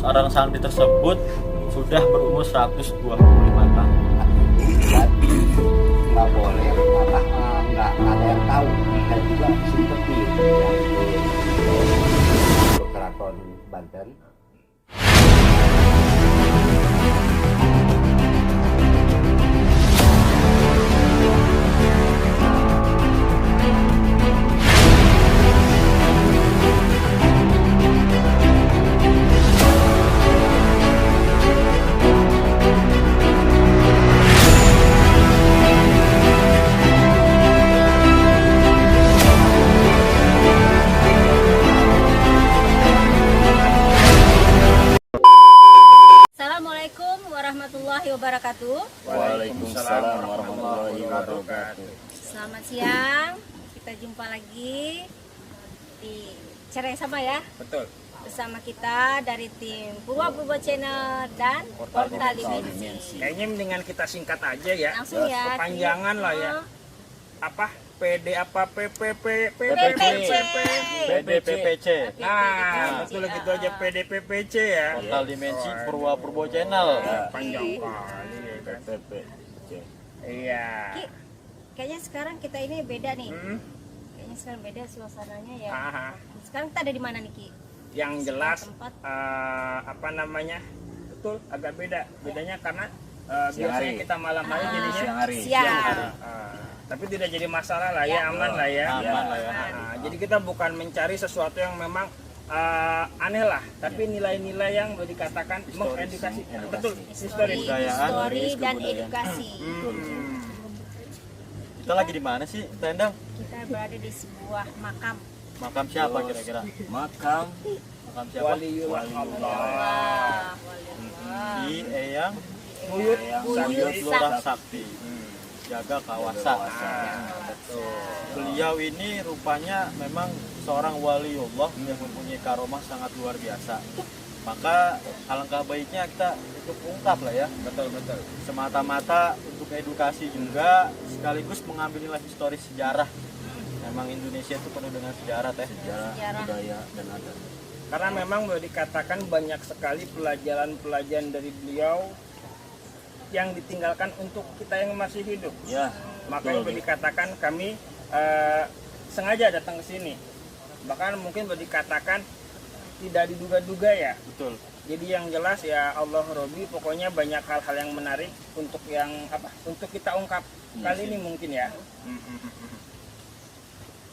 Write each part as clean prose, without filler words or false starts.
orang santri tersebut sudah berumur 125 tahun. Jadi nggak boleh, malah nggak ada yang tahu dan juga simpati untuk Keraton Banten. Assalamualaikum warahmatullahi wabarakatuh. Waalaikumsalam warahmatullahi wabarakatuh. Selamat siang. Kita jumpa lagi di Cerai Sama ya. Betul. Bersama kita dari tim Purwa Channel dan Portal Dimensi. Kayaknya mendingan kita singkat aja ya. Langsung ya. Kepanjangan lah ya. Apa? PD apa PPP PPC. PDPPC, Nah, betul gitu aja PDPPC ya. Portal Dimensi Purwo Channel. Panjang kali ya kan. Iya. Ki, kayaknya sekarang kita ini beda nih. Hmm. Kayaknya sekarang beda suasananya ya. Aha. Sekarang kita ada di mana nih Ki? Yang jelas Tempat. apa namanya? Betul, agak beda. Bedanya karena biasanya kita malam hari jadinya Siang. tapi tidak jadi masalah lah ya, aman lah ya. Aman lah ya. Jadi kita bukan mencari sesuatu yang memang aneh lah, tapi nilai-nilai yang boleh dikatakan mengedukasi. Betul, historis. Histori dan edukasi. Kita lagi di mana sih, Tendang? Kita berada di sebuah makam. Makam siapa kira-kira? Makam Makam siapa? Waliullah Allah. Wah, Di Eyang Buyut Buyut Sakti. Lurah Sakti. Jaga kawasan. Betul. Beliau ini rupanya memang seorang waliullah yang mempunyai karomah sangat luar biasa. Maka alangkah baiknya kita untuk ungkap lah ya. Betul. Semata-mata untuk edukasi juga, sekaligus mengambil nilai historis sejarah. Memang Indonesia itu penuh dengan sejarah teh. Sejarah. Budaya dan adat. Karena memang boleh dikatakan banyak sekali pelajaran-pelajaran dari beliau yang ditinggalkan untuk kita yang masih hidup. ya Makanya boleh dikatakan kami sengaja datang ke sini. Bahkan mungkin boleh dikatakan tidak diduga-duga ya. Betul. Jadi yang jelas ya Allah Robi, pokoknya banyak hal-hal yang menarik untuk yang apa? Untuk kita ungkap kali ini mungkin ya.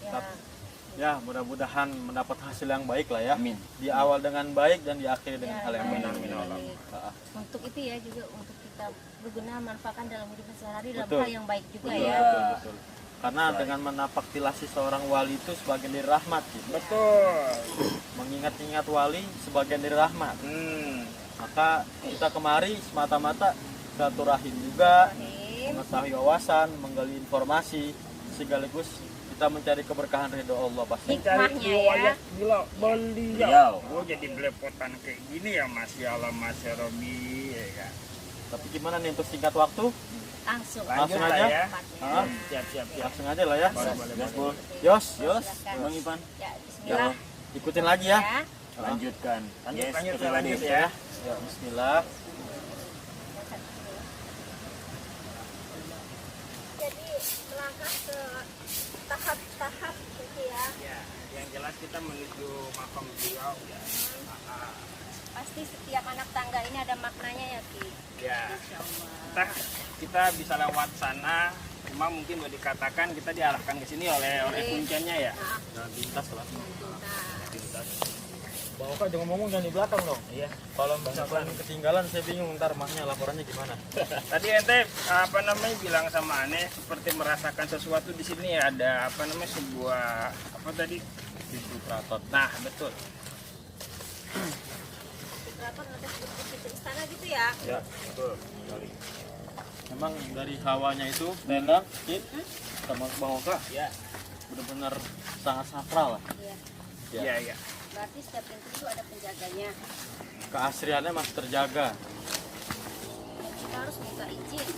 Ya, Ya, mudah-mudahan mendapat hasil yang baik lah ya. Amin. Di awal dengan baik dan diakhiri dengan ya, hal yang baik. benar. Untuk itu ya juga untuk kita berguna manfaatkan dalam hidup sehari-hari dalam Betul. hal yang baik juga Betul, ya. betul. Karena dengan menapak tilasi seorang wali itu sebagian dari rahmat gitu. Betul. Mengingat-ingat wali sebagian dari rahmat. Maka kita kemari semata-mata silaturahim juga, Rahim. mengetahui wawasan, menggali informasi, sekaligus kita mencari keberkahan ridho Allah pasti. Mencari Hikmahnya ya. riwayat beliau. Beliau. Oh, jadi belepotan kayak gini ya Masya Allah Mas Robi ya kan. Tapi gimana nih untuk singkat waktu? Langsung. Lanjut Langsung lah aja? ya. Hah? Siap. Langsung aja lah ya. Boleh. Yos, Silakan. Bang Ipan, Ya, bismillah. ikutin lagi ya. Ya. lanjutkan. Lanjut ya. Ya, bismillah. Jadi melangkah ke tahap-tahap gitu ya. Ya, yang jelas kita menuju makam beliau ya. Pasti setiap anak tangga ini ada maknanya ya Ki. Ya. Insya Allah. Kita bisa lewat sana, cuma mungkin boleh dikatakan kita diarahkan ke sini oleh kuncinya ya. Jangan lintas lah. Nah, Bawa kak jangan ngomong jangan di belakang dong. Iya. Kalau misalkan ketinggalan saya bingung ntar mahnya laporannya gimana. Tadi ente apa namanya bilang sama aneh seperti merasakan sesuatu di sini ada apa namanya sebuah apa tadi? Pintu keraton. Nah, betul. keraton ada seperti istana gitu ya. Ya, betul. Memang dari hawanya itu tenda, kit, sama bawa kak, Ya. benar-benar sangat sakral lah. Iya. Iya, iya. Berarti setiap pintu itu ada penjaganya. Keasriannya masih terjaga. Kita harus minta izin.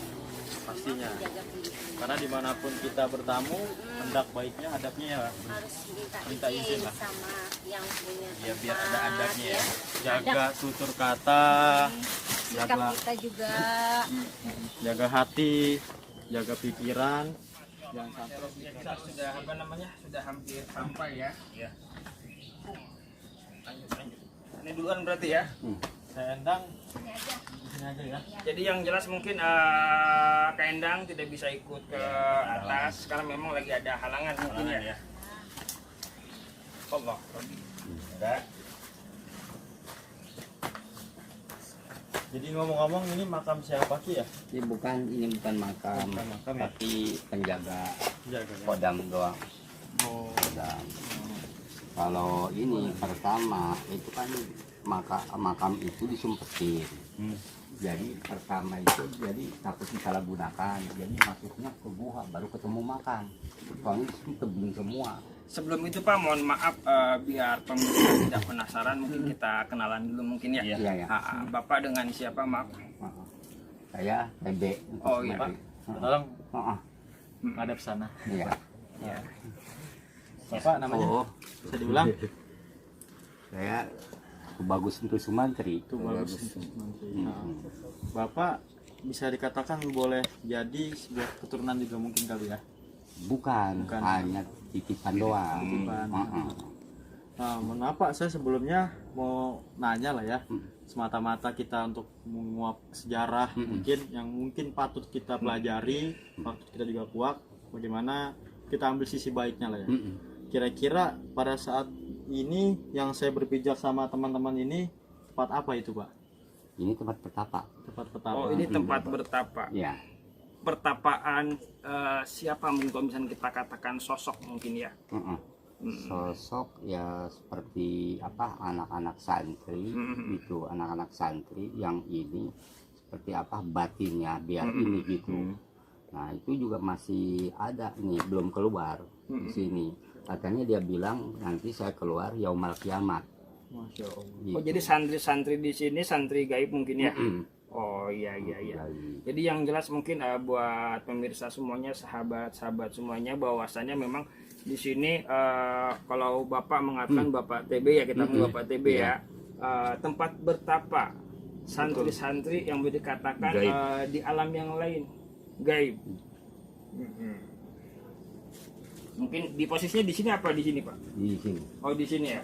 pastinya. menjaga pendidikan. Karena dimanapun kita bertamu, hendak baiknya adabnya ya Harus minta izin lah. sama yang punya Ya biar ada tempat, adabnya ya. ya. Jaga tutur kata, Sikap jaga kita juga. jaga hati, jaga pikiran. Jangan sampai Ya, kita sudah apa namanya, sudah hampir sampai ya. Ya. Lanjut. Ini duluan berarti ya. saya endang Ini aja. di sini aja ya. Jadi yang jelas mungkin Kak Endang tidak bisa ikut ke atas karena memang lagi ada halangan mungkin ya. Allah. Jadi ngomong-ngomong ini makam siapa Ki ya? Ini bukan makam, Bukan makam ya? tapi penjaga Jaga ya. kodam doang. Oh, Dan kalau ini pertama itu kan makam itu disumpetin. Jadi pertama itu jadi takut disalahgunakan. Jadi masuknya ke gua baru ketemu makan. Soalnya itu tebing semua. Sebelum itu Pak, mohon maaf biar pemirsa tidak penasaran, mungkin kita kenalan dulu mungkin ya. Iya ya. Bapak dengan siapa, maaf? Saya TB. Oh, iya. Pak, tolong Heeh. ngadep sana. Iya. Ya. Bapak namanya Oh, bisa diulang? saya Bagus untuk Sumantri. Itu bagus. Nah, Bapak bisa dikatakan boleh jadi sebuah keturunan juga mungkin kali ya. Bukan. Bukan. Hanya titipan doang. Titipan. Heeh. Nah, mengapa saya sebelumnya mau nanya lah ya, semata-mata kita untuk menguap sejarah mungkin patut kita pelajari, patut kita juga kuak, bagaimana kita ambil sisi baiknya lah ya. Kira-kira pada saat ini yang saya berpijak sama teman-teman ini tempat apa itu Pak? Ini tempat pertapa. Tempat petapa. Oh, ini tempat bertapa. Ya. Pertapaan siapa mungkin kalau misalnya kita katakan sosok mungkin ya. Sosok ya seperti apa anak-anak santri gitu, anak-anak santri yang ini seperti apa batinnya biar ini gitu. Nah itu juga masih ada nih, belum keluar di sini. Katanya dia bilang nanti saya keluar yaumal kiamat. Masya Allah. Gitu. Oh, jadi santri-santri di sini santri gaib mungkin ya. Oh iya. Jadi yang jelas mungkin buat pemirsa semuanya, sahabat-sahabat semuanya, bahwasannya memang di sini kalau Bapak mengatakan Bapak TB ya, kita panggil Bapak TB ya, tempat bertapa santri-santri yang boleh dikatakan di alam yang lain, gaib. Mungkin di posisinya di sini apa di sini Pak? Di sini. Oh di sini ya.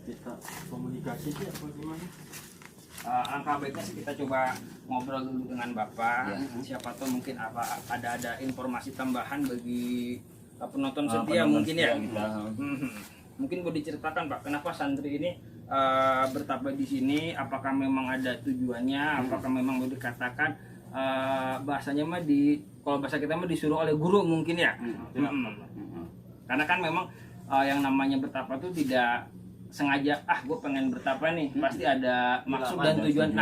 Kita komunikasi sih apa gimana? Angka baiknya sih kita coba ngobrol dulu dengan Bapak. Siapa tahu mungkin ada informasi tambahan bagi penonton setia mungkin ya. Mungkin boleh diceritakan Pak, kenapa santri ini bertapa di sini? Apakah memang ada tujuannya? Apakah memang boleh dikatakan bahasanya mah kalau bahasa kita mah disuruh oleh guru mungkin ya? Karena kan memang yang namanya bertapa itu tidak sengaja gue pengen bertapa nih, pasti ada maksud dan tujuan.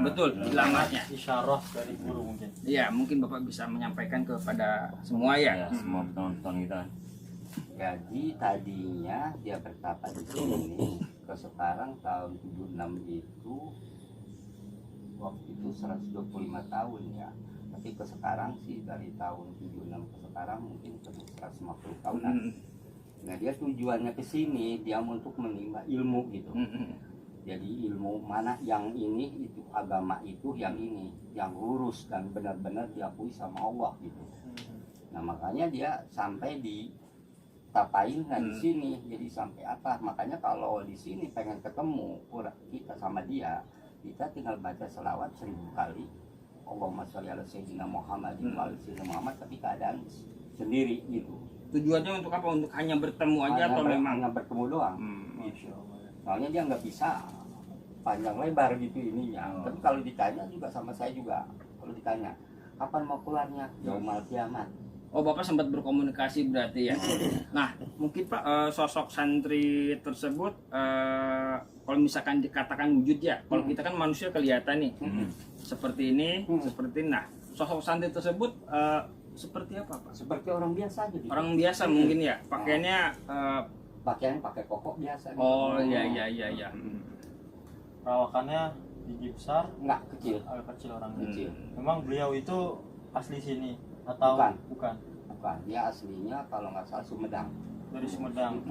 Betul, ilamatnya Isyarah dari guru mungkin. iya, mungkin Bapak bisa menyampaikan kepada semua ya. Semua penonton kita. Jadi tadinya dia bertapa di sini, ke sekarang tahun 76 itu waktu itu 125 tahun ya. Tapi ke sekarang sih dari tahun 76 ke sekarang mungkin 150 tahunan. Nah dia tujuannya ke sini dia untuk menimba ilmu gitu. Jadi ilmu mana yang ini itu agama itu yang ini yang lurus dan benar-benar diakui sama Allah gitu. Nah makanya dia sampai di tapain di sini. Jadi sampai apa? Makanya kalau di sini pengen ketemu kita sama dia, kita tinggal baca selawat 1000 kali. Allahumma sholli ala sayyidina Muhammadin wa ala sayyidina Muhammad, tapi keadaan sendiri gitu. Tujuannya untuk apa? Untuk hanya bertemu aja atau memang hanya bertemu doang? Masya Allah. Soalnya dia nggak bisa panjang lebar gitu ininya. Tapi kalau ditanya juga sama saya juga, kalau ditanya kapan mau keluarnya, yaumal kiamat. Oh, Bapak sempat berkomunikasi berarti ya. Nah, mungkin Pak sosok santri tersebut kalau misalkan dikatakan wujud ya. Kalau kita kan manusia kelihatan nih. Seperti ini, seperti ini. Nah, sosok santri tersebut seperti apa Pak? Seperti orang biasa aja. Gitu. Orang biasa mungkin ya. Pakaiannya pakaian pakai koko biasa. Gitu. oh iya. Perawakannya tinggi besar, Enggak, kecil. agak kecil orangnya. Kecil. Memang beliau itu asli sini atau Bukan. bukan? Bukan, dia aslinya kalau nggak salah Sumedang. Dari Sumedang.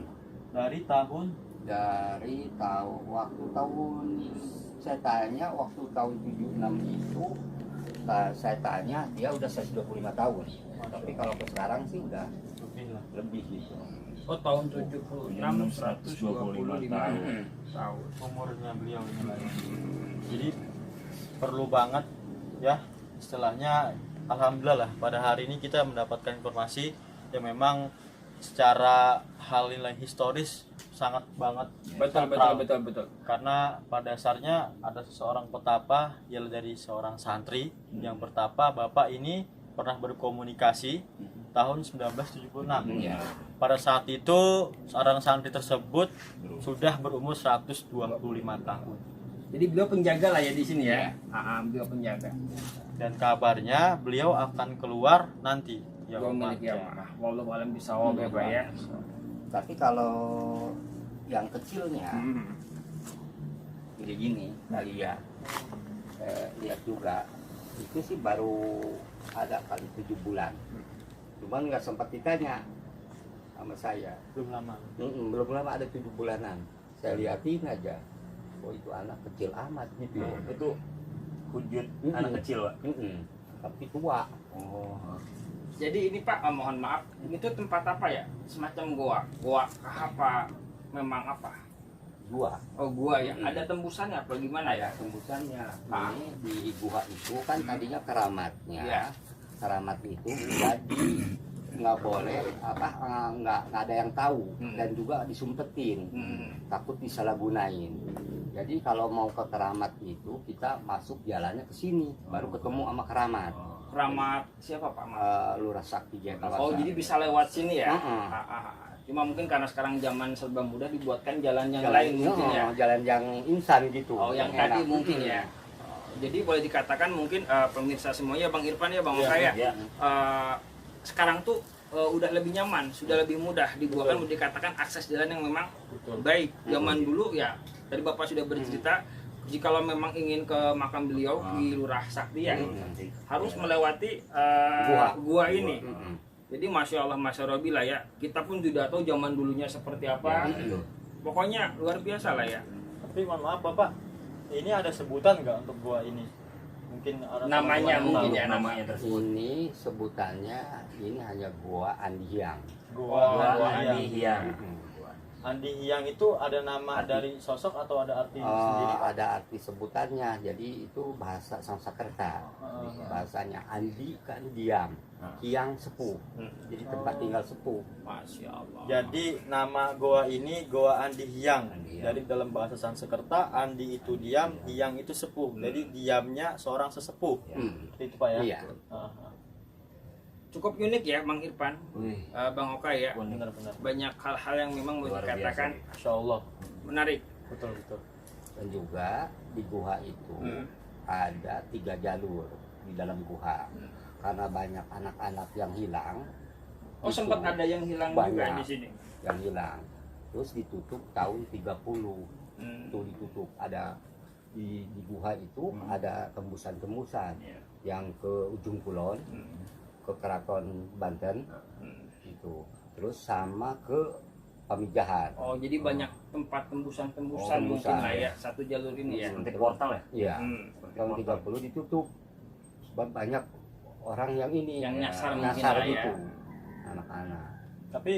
Dari tahun Dari waktu tahun saya tanya waktu tahun 76 itu saya tanya dia udah 125 tahun. Tapi kalau ke sekarang sih udah lebih lah. lebih gitu. Oh tahun 76 125 tahun. Umurnya beliau ini lah ya. Jadi perlu banget ya istilahnya, alhamdulillah lah pada hari ini kita mendapatkan informasi yang memang secara hal nilai historis sangat banget sakral. Betul. Karena pada dasarnya ada seseorang petapa yang dari seorang santri yang bertapa. Bapak ini pernah berkomunikasi tahun 1976. Iya. Pada saat itu seorang santri tersebut sudah berumur 125 tahun. Jadi beliau penjaga lah ya di sini ya. Beliau penjaga. Dan kabarnya beliau akan keluar nanti ya. Milik ya, wallahu alam bisawab ya Pak ya. Tapi kalau yang kecilnya gini kali ya, lihat juga itu sih baru ada kali 7 bulan. Cuman nggak sempat ditanya sama saya. Belum lama. Belum lama ada 7 bulanan. Saya liatin aja. Oh itu anak kecil amat gitu. Itu wujud anak kecil, Pak. Tapi tua. Oh. Jadi ini Pak, mohon maaf, ini tuh tempat apa ya? Semacam goa. Goa kah apa? Memang apa? Gua. Oh gua ya. Ada tembusannya apa gimana ya? Tembusannya. Ah. Ini di gua itu kan tadinya keramatnya. Iya. Keramat itu jadi nggak boleh nggak ada yang tahu dan juga disumpetin. Takut disalahgunain. Jadi kalau mau ke keramat itu kita masuk jalannya ke sini baru ketemu sama keramat. Keramat siapa Pak? Lurah Sakti Jakarta. Oh jadi bisa lewat sini ya? Heeh. Cuma mungkin karena sekarang zaman serba mudah dibuatkan jalan yang lain mungkin ya. Jalan yang insan gitu. Oh yang tadi mungkin ya. Jadi boleh dikatakan mungkin pemirsa semuanya Bang Irfan ya Bang Oka ya. Sekarang tuh udah lebih nyaman, sudah lebih mudah dibuatkan, boleh dikatakan akses jalan yang memang baik. Zaman dulu ya, tadi Bapak sudah bercerita, jikalau memang ingin ke makam beliau di Lurah Sakti ya, harus melewati gua ini. Jadi Masya Allah, Masya Rabbi lah ya, kita pun tidak tahu zaman dulunya seperti apa. Pokoknya luar biasa lah ya. Tapi mohon maaf Bapak, ini ada sebutan nggak untuk gua ini? Mungkin Namanya mungkin ya, namanya tersebut. Ini sebutannya ini hanya Gua Andi Hyang. Gua Andi Hyang. Andi Hyang itu ada nama dari sosok atau ada arti sendiri? Pak? Ada arti sebutannya. Jadi itu bahasa Sanskerta. Bahasanya Andi kan diam, Hyang sepuh. Jadi tempat tinggal sepuh. Masya Allah. Jadi nama goa ini Goa Andi Hyang. Andi Hyang. Dari dalam bahasa Sanskerta Andi itu diam, Hyang itu sepuh. Jadi diamnya seorang sesepuh. Itu Pak ya. Iya. Cukup unik ya Bang Irfan, Bang Oka ya. Benar-benar. Banyak hal-hal yang memang boleh Luar dikatakan Insya Allah. menarik. Betul. Dan juga di gua itu ada 3 jalur di dalam gua. Karena banyak anak-anak yang hilang. Oh itu sempat ada yang hilang juga banyak di sini. yang hilang. Terus ditutup tahun 30. Itu ditutup. Ada di gua itu ada tembusan-tembusan yang ke ujung kulon, ke Keraton Banten itu. Terus sama ke Pamijahan. Oh jadi banyak tempat tembusan-tembusan Oh, mungkin tembusan, lah ya, satu jalur ini ya. Seperti portal ya? Iya. Seperti Tahun portal. 30 ditutup. Sebab banyak orang yang ini Yang nyasar mungkin nyasar lah ya. gitu. Anak-anak. Tapi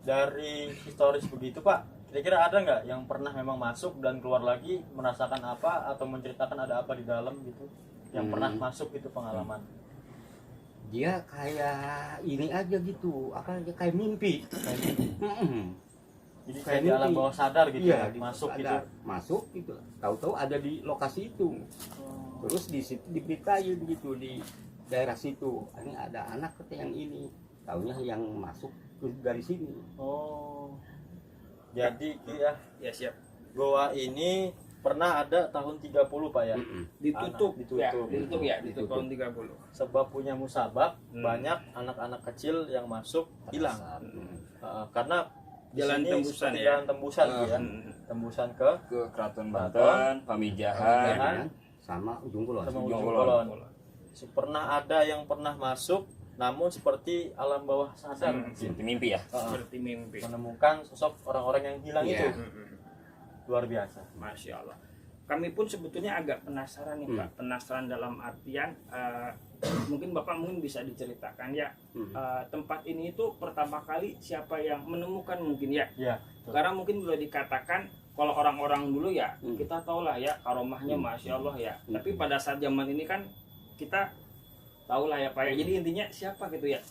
dari historis begitu Pak, kira-kira ada nggak yang pernah memang masuk dan keluar lagi merasakan apa atau menceritakan ada apa di dalam gitu? Yang pernah masuk itu pengalaman. Dia kayak ini aja gitu, kayak mimpi. Jadi Kayak kayak di alam mimpi. bawah sadar gitu Iya, ya, masuk ada, gitu. Masuk gitu. Tahu-tahu ada di lokasi itu. Terus di situ diberitain gitu di daerah situ. Ini ada anak kata yang ini. Taunya yang masuk dari sini. Oh. Jadi ya Ya siap. goa ini pernah ada tahun 30 Pak ya. Ditutup, Ditutup. ya, ditutup tahun 30. Sebab punya musabab banyak anak-anak kecil yang masuk hilang. Karena di Jalan sini tembusan seperti ya? Jalan tembusan gitu ya. Tembusan ke Ke Keraton Banten, Pamijahan, Pamijahan, sama ujung kulon. sama Ujung ujung Kulon. kulon. Pernah ada yang pernah masuk namun seperti alam bawah sadar Seperti mimpi ya. Seperti mimpi. menemukan sosok orang-orang yang hilang Iya. itu luar biasa. Masya Allah. Kami pun sebetulnya agak penasaran nih Pak. Penasaran dalam artian mungkin Bapak mungkin bisa diceritakan ya, tempat ini itu pertama kali siapa yang menemukan mungkin ya. Ya, Karena mungkin boleh dikatakan kalau orang-orang dulu ya kita tahu lah ya karomahnya Masya Allah ya. Tapi pada saat zaman ini kan kita tahu lah ya Pak ya. Jadi intinya siapa gitu ya,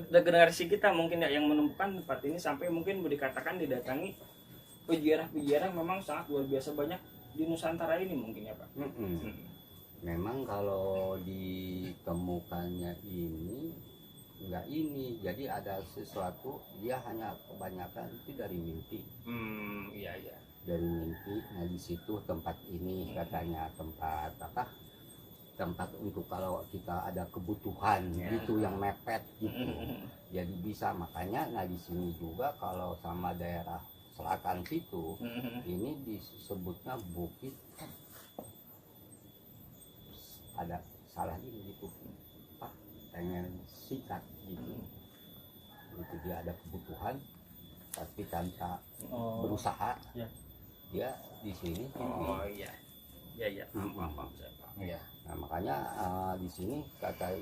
generasi kita mungkin ya yang menemukan tempat ini sampai mungkin boleh dikatakan didatangi peziarah-peziarah memang sangat luar biasa banyak di Nusantara ini mungkin ya Pak. Memang kalau ditemukannya ini enggak ini, jadi ada sesuatu, dia hanya kebanyakan itu dari mimpi. Iya iya. Dari mimpi. Nah di situ tempat ini katanya tempat apa? Tempat untuk kalau kita ada kebutuhan gitu yang mepet gitu. Jadi bisa, makanya nah di sini juga kalau sama daerah selatan situ ini disebutnya bukit ada salah ini gitu apa pengen sikat gitu. Itu dia ada kebutuhan tapi tanpa berusaha. Ya. Dia di sini. Oh iya. Iya iya. Paham saya paham. Iya. Nah makanya di sini kata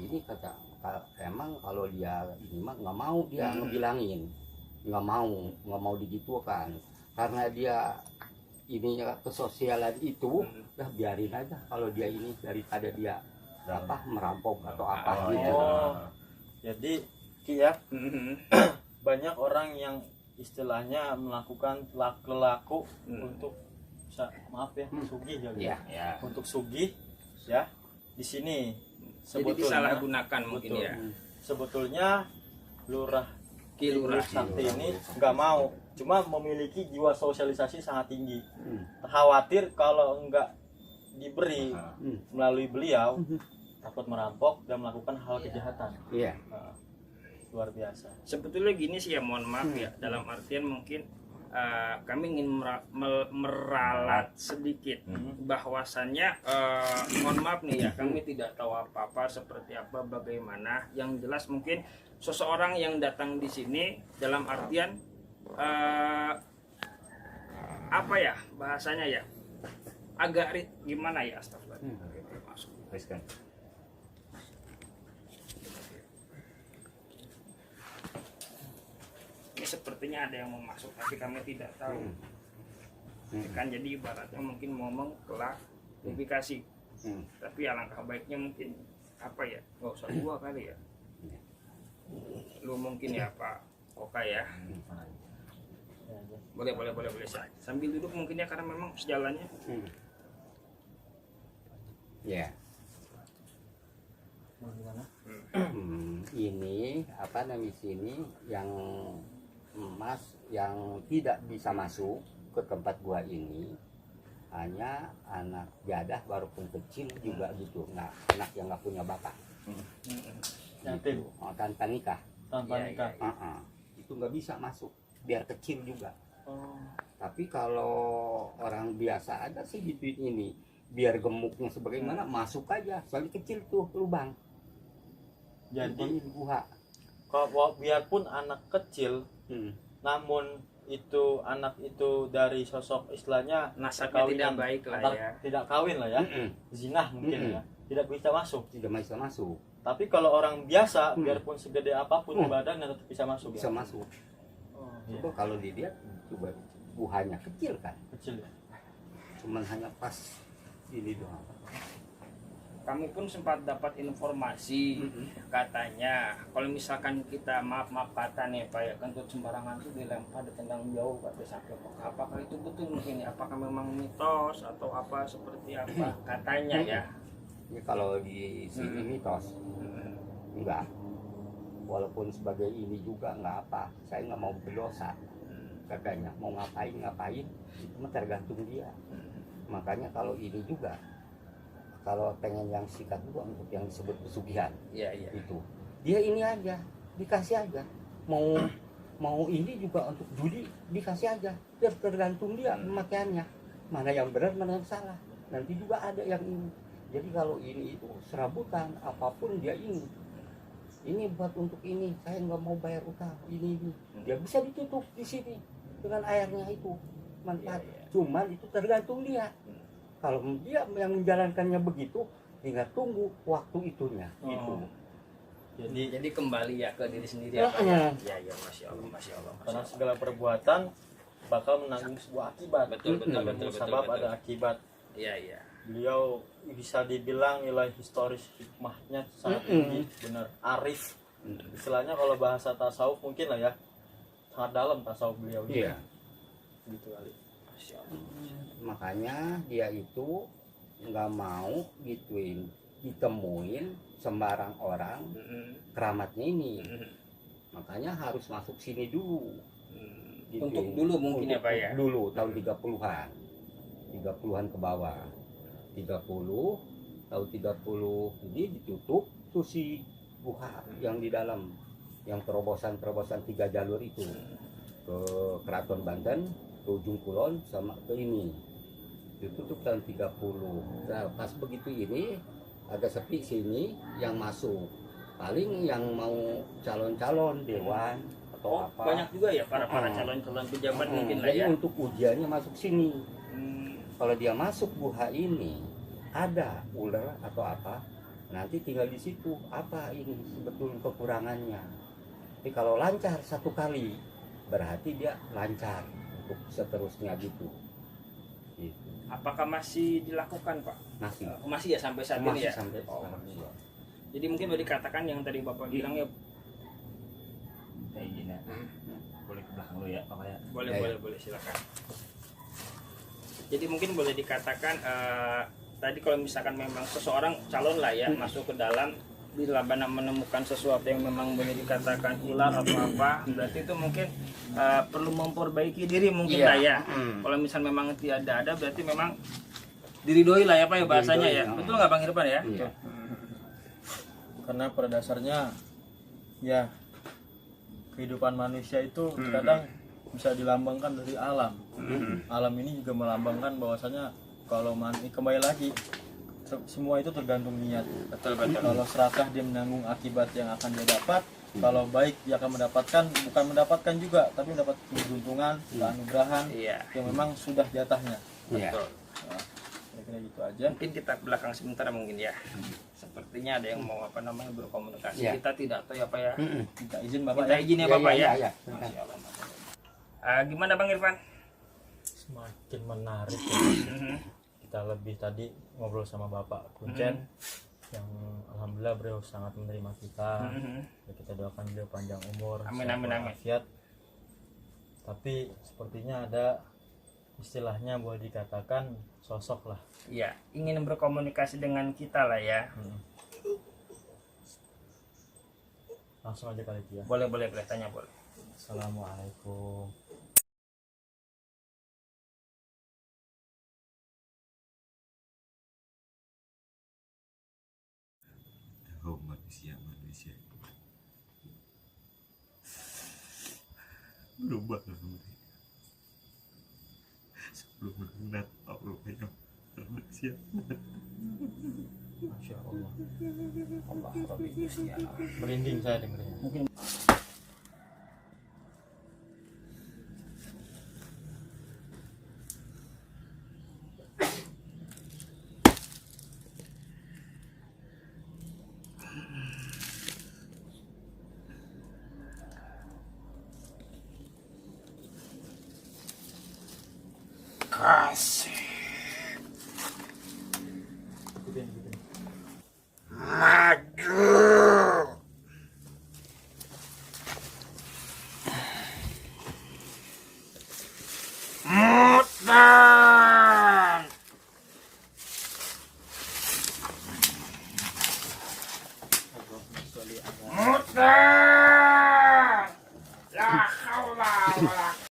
emang kalau dia ini mah nggak mau dia ngebilangin, nggak mau digitukan karena dia ininya kesosialan itu udah biarin aja kalau dia ini daripada dia apa merampok atau apa gitu. Jadi Ki ya, banyak orang yang istilahnya melakukan laku untuk maaf ya sugih Iya. Ya. untuk sugih ya di sini Jadi disalahgunakan mungkin betul. ya. Sebetulnya Lurah Kilurah. Sakti ini nggak mau, cuma memiliki jiwa sosialisasi sangat tinggi. Khawatir kalau nggak diberi melalui beliau takut merampok dan melakukan hal kejahatan. Iya. Luar biasa. Sebetulnya gini sih ya, mohon maaf ya, dalam artian mungkin kami ingin meralat sedikit bahwasannya mohon maaf nih ya, kami tidak tahu apa-apa seperti apa bagaimana. Yang jelas mungkin seseorang yang datang di sini dalam artian apa ya bahasanya ya, agak gimana ya, astagfirullah. Masuk. Teruskan. Ini sepertinya ada yang mau masuk tapi kami tidak tahu. Kan jadi ibaratnya mungkin ngomong klarifikasi. Tapi alangkah baiknya mungkin apa ya, nggak usah gua kali ya. Lu mungkin ya Pak Oka ya. Boleh sambil duduk mungkin ya, karena memang sejalannya. Ya. Ini apa namanya sini yang emas yang tidak bisa masuk ke tempat gua ini hanya anak jadah walaupun kecil juga gitu, nah anak yang nggak punya bapak Yatim. gitu. Tanpa nikah. Tanpa nikah. Itu nggak bisa masuk biar kecil juga. Oh. Tapi kalau orang biasa ada sih di ini biar gemuknya sebagaimana masuk aja, soalnya kecil tuh lubang. Jadi gua kalau biarpun anak kecil, namun itu anak itu dari sosok istilahnya Nasabnya tidak baik lah antar- ya. tidak kawin lah ya, zinah mungkin ya, tidak bisa masuk. tidak bisa masuk. Tapi kalau orang biasa, biarpun segede apapun badannya tetap bisa masuk. Bisa ya? masuk. Oh, iya. Coba kalau dilihat coba buahnya kecil kan, Kecil ya. cuman hanya pas ini doang. Kami pun sempat dapat informasi katanya kalau misalkan kita maaf kata nih Pak ya, kentut sembarangan itu dilempar ditendang jauh kata sampai apakah itu betul mungkin ya, apakah memang mitos atau apa seperti apa katanya ya. Ini kalau di sini mitos enggak, walaupun sebagai ini juga enggak apa, saya nggak mau berdosa katanya, mau ngapain itu mah tergantung dia. Makanya kalau ini juga kalau pengen yang sikat juga untuk yang disebut pesugihan, Iya. itu dia ini aja dikasih aja, mau ini juga untuk judi dikasih aja, tergantung dia pemakaiannya, mana yang benar mana yang salah. Nanti juga ada yang ini Jadi kalau ini itu serabutan, apapun dia ini buat untuk ini, saya nggak mau bayar utang ini. Dia bisa ditutup di sini dengan airnya itu manfaat. Cuman itu tergantung dia. Kalau dia yang menjalankannya begitu, tinggal tunggu waktu itunya. Gitu. Jadi kembali ya ke diri sendiri. Ya, Ya, ya, masya Allah, masya Allah. Karena segala perbuatan bakal menanggung sebuah akibat. Betul, betul, Sebab betul. ada akibat. Iya, iya. Beliau bisa dibilang nilai historis hikmahnya sangat tinggi, benar arif. Istilahnya kalau bahasa tasawuf mungkin lah ya, sangat dalam tasawuf beliau. Iya. Gitu kali. Masya Allah. Makanya dia itu nggak mau gituin ditemuin sembarang orang keramatnya ini. Makanya harus masuk sini dulu. Gituin. Untuk dulu mungkin ya Pak ya. Dulu tahun 30-an ke bawah. 30 tahun 30 ini ditutup tuh si buha yang di dalam, yang terobosan 3 jalur itu ke Keraton Banten, ke ujung kulon sama ke ini ditutup tahun 30. Nah, pas begitu ini agak sepi sini, yang masuk paling yang mau calon-calon dewan atau apa. Banyak juga ya para calon-calon pejabat mungkin lah Jadi ya. untuk ujiannya masuk sini. Kalau dia masuk buha ini ada ular atau apa, nanti tinggal di situ apa ini sebetulnya kekurangannya. Tapi kalau lancar satu kali, berarti dia lancar untuk seterusnya gitu. Gitu. Apakah masih dilakukan Pak? Masih. Masih ya sampai saat ini Masih ya. sampai Oh, sekarang. masya Allah. Jadi mungkin boleh dikatakan yang tadi Bapak bilang ya. Kayak gini. Boleh ke belakang lu ya, Pak ya. Boleh, Ya, boleh, silakan. Jadi mungkin boleh dikatakan tadi kalau misalkan memang seseorang calon lah ya masuk ke dalam bila mana menemukan sesuatu yang memang boleh dikatakan ular atau apa, berarti itu mungkin perlu memperbaiki diri mungkin lah ya. Kalau misal memang tidak ada berarti memang diridoi lah ya Pak ya bahasanya ya. Betul nggak Bang Irfan ya? Iya. Karena pada dasarnya ya kehidupan manusia itu kadang bisa dilambangkan dari alam. Alam ini juga melambangkan bahwasanya kalau kembali lagi semua itu tergantung niat. Betul. Kalau serakah dia menanggung akibat yang akan dia dapat. Kalau baik dia akan mendapatkan, bukan mendapatkan juga, tapi mendapat keberuntungan, keanugerahan Iya. yang memang sudah jatahnya. Iya. Betul. Nah, kira-kira gitu aja. Mungkin kita ke belakang sebentar mungkin ya. Sepertinya ada yang mau berkomunikasi. Iya. Kita tidak tahu ya Pak ya. Minta izin Bapak Minta ya. izin ya Iya, Bapak iya, ya. iya. Masya Allah, Masya Allah. Gimana Bang Irfan? Semakin menarik ya. Kita lebih tadi ngobrol sama Bapak Kuncen yang alhamdulillah beliau sangat menerima kita. Ya, kita doakan beliau panjang umur, Amin, sehat amin, amin. walafiat. Tapi sepertinya ada istilahnya boleh dikatakan sosok lah. Ya, ingin berkomunikasi dengan kita lah ya. Langsung aja kali itu ya. Boleh tanya boleh. Assalamualaikum. Oh manusia berubahlah mereka sebelum mengenal Allah yang manusia. Masya Allah. Allah Rabbi Gusti Allah. Merinding saya dengernya. Mungkin kasih